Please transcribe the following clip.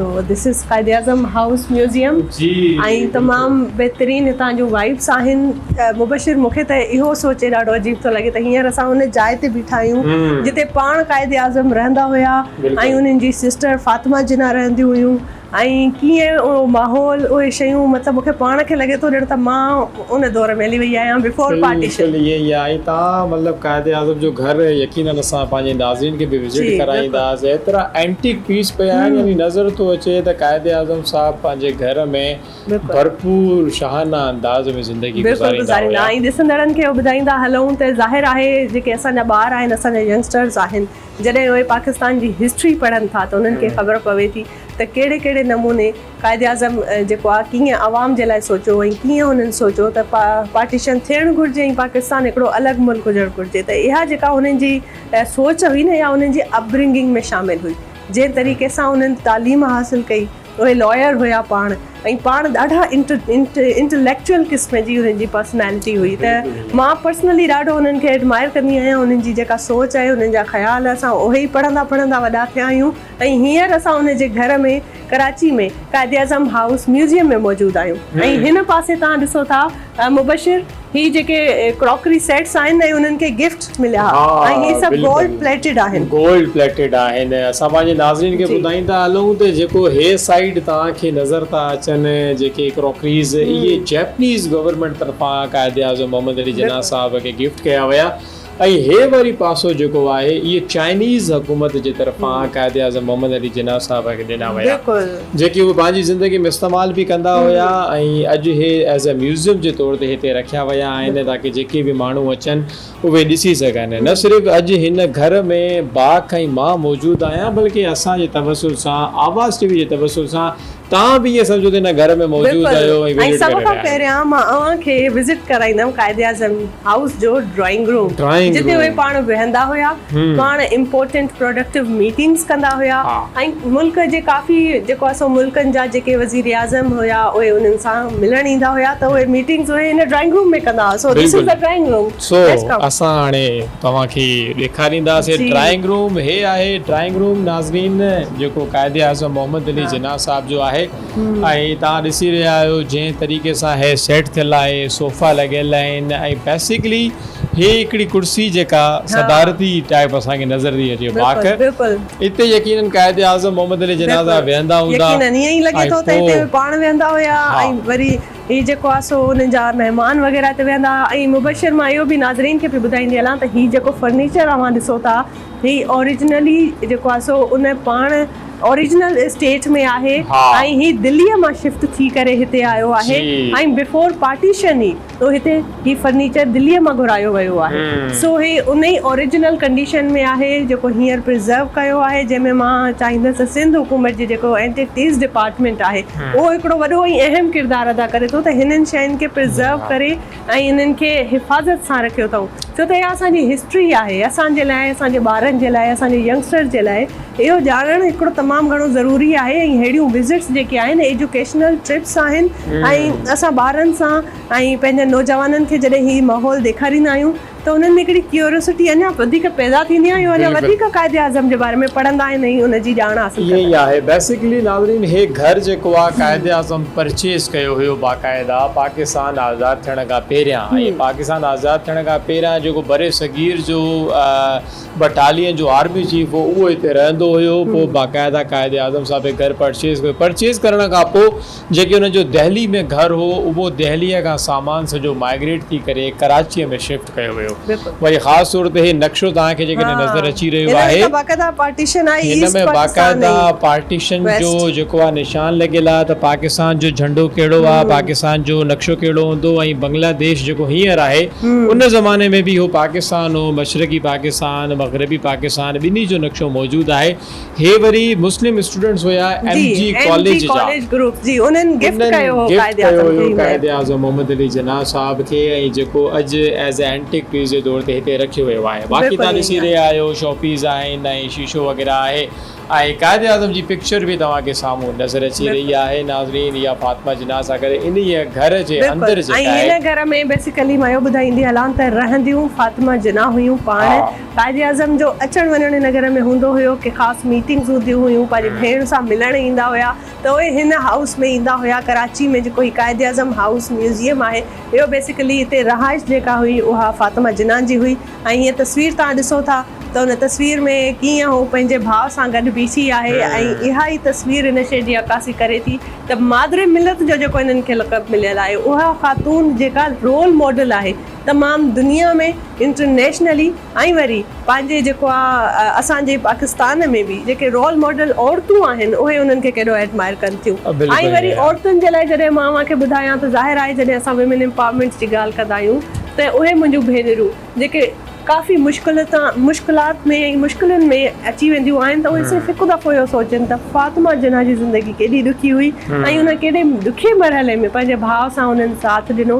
तो this is Quaid Azam house museum ऐं तमामु बहितरीनु हितां जूं वाइब्स आहिनि। मुबशिर मूंखे त इहो सोचे ॾाढो अजीब थो लॻे त हींअर असां हुन जाइ ते बीठा आहियूं जिते पाण क़ाइद आज़म रहंदा हुया ऐं उन्हनि जी सिस्टर फातिमा जिना रहंदियूं हुयूं ऐं कीअं उहो माहौल उहे शयूं मतिलबु मूंखे पाण खे लॻे थो ॼण त मां उन दौर में हली वई आहियां बिफोर पार्टीशन। इहे ई आहे ऐं तव्हां मतिलबु क़ाइद आज़म जो घर यकीनन असां पंहिंजे नाज़रीन खे बि विज़िट कराईंदासीं। एतिरा एंटीक पीस पिया आहिनि यानी नज़र थो अचे त क़ाइद आज़म साहब पंहिंजे घर में भरपूर शाहाना अंदाज़ में ज़िंदगी गुज़ारींदा ऐं ॾिसंदड़नि खे ॿुधाईंदा हलूं त ज़ाहिर आहे जेके असांजा ॿार आहिनि असांजा यंगस्टर्स आहिनि जॾहिं उहे पाकिस्तान जी हिस्ट्री पढ़नि था त उन्हनि खे ख़बर पवे थी त कहिड़े कहिड़े नमूने क़ाइद आज़म जेको आहे कीअं आवाम जे लाइ सोचियो ऐं कीअं उन्हनि सोचियो त पार्टीशन थियणु घुरिजे ऐं पाकिस्तान हिकिड़ो अलॻि मुल्क हुजणु घुरिजे। त इहा जेका उन्हनि जी सोच हुई न या उन्हनि जी अपब्रिंगिंग में शामिलु हुई। जंहिं तरीक़े सां उन्हनि तालीम हासिलु कई, उहे लॉयर हुया पाण ॾाढा इंटलेक्चुअल क़िस्म जी उन्हनि जी पर्सनैलिटी हुई। त मां पर्सनली ॾाढो उन्हनि खे एडमायर कंदी आहियां। उन्हनि जी जेका सोच आहे उन्हनि जा ख़्याल असां उहे ई पढ़ंदा वॾा थिया आहियूं ऐं हींअर असां उन जे घर में कराची में क़ाइद आज़म हाउस म्यूज़ियम में मौजूदु आहियूं। ऐं हिन पासे तव्हां ॾिसो था मुबशिर ही जेके क्रॉकरी सेट्स आहिनि ऐं उन्हनि खे गिफ्ट मिलिया ऐं ही सभु गोल्ड प्लेटेड आहिनि। असां पंहिंजे नाज़रीन खे ॿुधाईंदा हलूं त जेको हे साइड तव्हांखे नज़र था अचनि जेके क्रॉकरीज़ इहे जैपनीज़ गवर्नमेंट तरफ़ां क़ाइद आज़म मोहम्मद अली जिन्ना साहब खे गिफ्ट कया विया ऐं हे वरी पासो जेको आहे इहे चाइनीज़ हुकूमत जे तरफ़ां क़ाइद आज़म मोहम्मद अली जिन्ना साहब खे ॾिना विया जेके उहे पंहिंजी ज़िंदगी में इस्तेमालु बि कंदा हुया ऐं अॼु हे एज़ अ म्यूज़ियम जे तौर ते हिते रखिया विया आहिनि ताकी जेके बि माण्हू अचनि उहे ॾिसी सघनि। न सिर्फ़ु अॼु हिन घर में बाक़ ऐं मां मौजूदु आहियां बल्कि असांजे तवसुल सां आवाज़ टीवी जे तवसुल सां तव्हां बि इहे सम्झो त हिन घर में मौजूदु आहियो ऐं सभ खां पहिरियां मां अव्हांखे विज़िट कराईंदमि क़ाइद आज़म हाउस जो ड्राइंग रूम जिते उहे पाण वेहंदा हुया, पाण इम्पोर्टेंट प्रोडक्टिव मीटिंग्स कंदा हुया ऐं मुल्क जे काफ़ी जेको आहे सो मुल्कनि जा जेके वज़ीर आज़म हुया उहे उन्हनि सां मिलणु ईंदा हुया त उहे मीटिंग्स उहे हिन ड्राइंग रूम में कंदा हुआ। So this is the drawing room. So असां हाणे तव्हांखे ॾेखारींदासीं ड्राइंग रूम। हे आहे ड्राइंग रूम नाज़रीन जेको क़ाइद आज़म मोहम्मद अली जिन्ना साहब जो आहे ऐं तव्हां ॾिसी रहिया आहियो जंहिं तरीक़े सां हे सेट थियल आहे, सोफ़ा लॻियल आहिनि ऐं बेसिकली हे हिकिड़ी कुर्सी जेका सदारती टाइप असांखे नज़र थी अचे बाक़ हिते यकीनन क़ाइद आज़म मोहम्मद अली जिन्ना साहब वेहंदा हूंदा ईअं ई लॻे थो त हिते पाण वेहंदा हुया ऐं वरी ही जेको आहे सो उन्हनि जा महिमान वग़ैरह ते वेहंदा। ऐं मुबशिर मां इहो बि नाज़रीन खे बि ॿुधाईंदी हलां त ही जेको फर्नीचर अव्हां ॾिसो था ही ओरिजिनली जेको आहे सो उन पाण ओरिजिनल स्टेट में आहे ऐं ही दिल्लीअ मां शिफ्ट थी करे हिते आयो आहे ऐं बिफोर पार्टीशन ई तो हिते ही फर्नीचर दिल्लीअ मां घुरायो वियो आहे। सो ही उन ई ओरिजिनल कंडीशन में आहे जेको हींअर प्रिज़र्व कयो आहे जंहिंमें मां चाहींदसि सिंध हुकूमत जे जेको एंटिटीज़ डिपार्टमेंट आहे उहो हिकिड़ो वॾो ऐं अहम किरदारु अदा करे थो त हिननि शयुनि खे प्रिज़र्व करे ऐं इन्हनि खे हिफ़ाज़त सां रखियो अथऊं छो त इहा असांजी हिस्ट्री आहे। असांजे लाइ, असांजे ॿारनि जे लाइ, असांजे यंगस्टर्स जे लाइ इहो ॼाणणु हिकिड़ो तमामु घणो ज़रूरी आहे। ऐं अहिड़ियूं विज़िट्स जेके आहिनि एजुकेशनल ट्रिप्स आहिनि ऐं असां ॿारनि सां ऐं पंहिंजे नौजवाननि खे जॾहिं ही माहौल ॾेखारींदा आहियूं त उन्हनि में हिकिड़ी क्यूरियोसिटी अञा वधीक पैदा थींदी आहे, अञा वधीक क़ाइद आज़म जे बारे में पढ़ंदा आहिनि ऐं उनजी ॼाण हासिलु इहे ई आहे। बेसिकली नाज़रीन हे घर जेको आहे क़ाइद आज़म परचेज़ कयो हुयो बाक़ाइदा पाकिस्तान आज़ादु थियण खां पहिरियां ऐं पाकिस्तान आज़ादु थियण खां पहिरियां जेको बरे सगीर जो बटालियन जो आर्मी चीफ हो उहो हिते रहंदो हुयो। पोइ बाक़ाइदा क़ाइद आज़म साहब घर परचेज़ करण खां पोइ जेके हुनजो दिल्ली में घर हो उहो दिल्लीअ खां सामान सॼो माइग्रेट थी करे कराचीअ में शिफ्ट कयो वियो। वरी ख़ासि तौर ते हे नक्शो तव्हांखे जेकॾहिं नज़र अची रहियो आहे हिन में बाक़ाइदा पार्टीशन जो जेको आहे निशान लॻियल आहे त पाकिस्तान जो झंडो कहिड़ो आहे, पाकिस्तान जो नक्शो कहिड़ो हूंदो ऐं बांग्लादेश जेको हींअर आहे उन ज़माने में बि हो पाकिस्तान हो, मशरक़ी पाकिस्तान मग़रबी पाकिस्तान ॿिन्ही जो नक्शो मौजूदु आहे। हे वरी मुस्लिम स्टूडेंट्स हुया MG कॉलेज ग्रुप जी उन्हनि गिफ्ट कयो क़ाइद आज़म मोहम्मद अली जिन्ना साहब खे ऐं जेको अॼु as a antique piece showpiece जे तौर ते हिते रखियो वियो आहे। बाक़ी बिल्कुलु तव्हां ईअं ॾिसी रहिया आहियो शोपीस आहिनि ऐं शीशो वग़ैरह आहे ऐं क़ाइद आज़म जी पिक्चर बि तव्हांखे साम्हूं नज़र अची रही आहे नाज़रीन। इहा फातिमा जिन्ना सां गॾु इन घर जे अंदरि ऐं हिन घर में बेसिकली मां इहो ॿुधाईंदी हलां त रहंदियूं फातिमा जिन्ना हुयूं पाण। क़ाइद आज़म जो अचणु वञणु हिन घर में हूंदो हुयो कि ख़ासि मीटिंग्स हूंदियूं हुयूं, पंहिंजी भेण सां मिलणु ईंदा हुया त उहे हिन हाउस में ईंदा हुया। कराची में जेको ही क़ाइद आज़म हाउस म्यूज़ियम आहे इहो बेसिकली हिते रहाइश जेका हुई उहा फातिमा जिन्ना जी हुई। ऐं हीअ तस्वीर तव्हां ॾिसो था त उन तस्वीर में कीअं हू पंहिंजे भाउ सां गॾु बीठी आहे ऐं इहा ई तस्वीर हिन शइ जी अकासी करे थी त मादरे मिलत जो जेको हिननि खे लक़ब मिलियल आहे उहा ख़ातून जेका रोल मॉडल आहे तमामु दुनिया में इंटरनेशनली ऐं वरी पंहिंजे जेको आहे असांजे पाकिस्तान में बि जेके रोल मॉडल औरतूं आहिनि उहे उन्हनि खे केॾो एडमायर कनि थियूं। ऐं वरी औरतुनि जे लाइ जॾहिं मां तव्हांखे ॿुधायां त ज़ाहिर आहे जॾहिं असां विमेन एम्पावरमेंट जी ॻाल्हि कंदा आहियूं त उहे मुंहिंजूं भेनरूं जेके काफ़ी मुश्किलात में ऐं मुश्किलनि में अची वेंदियूं आहिनि त उहे सिर्फ़ु हिकु दफ़ो इहो सोचनि त फातिमा जिन्ना जी ज़िंदगी केॾी ॾुखी हुई ऐं उन केॾे ॾुखे मरहले में पंहिंजे भाउ सां उन्हनि साथ ॾिनो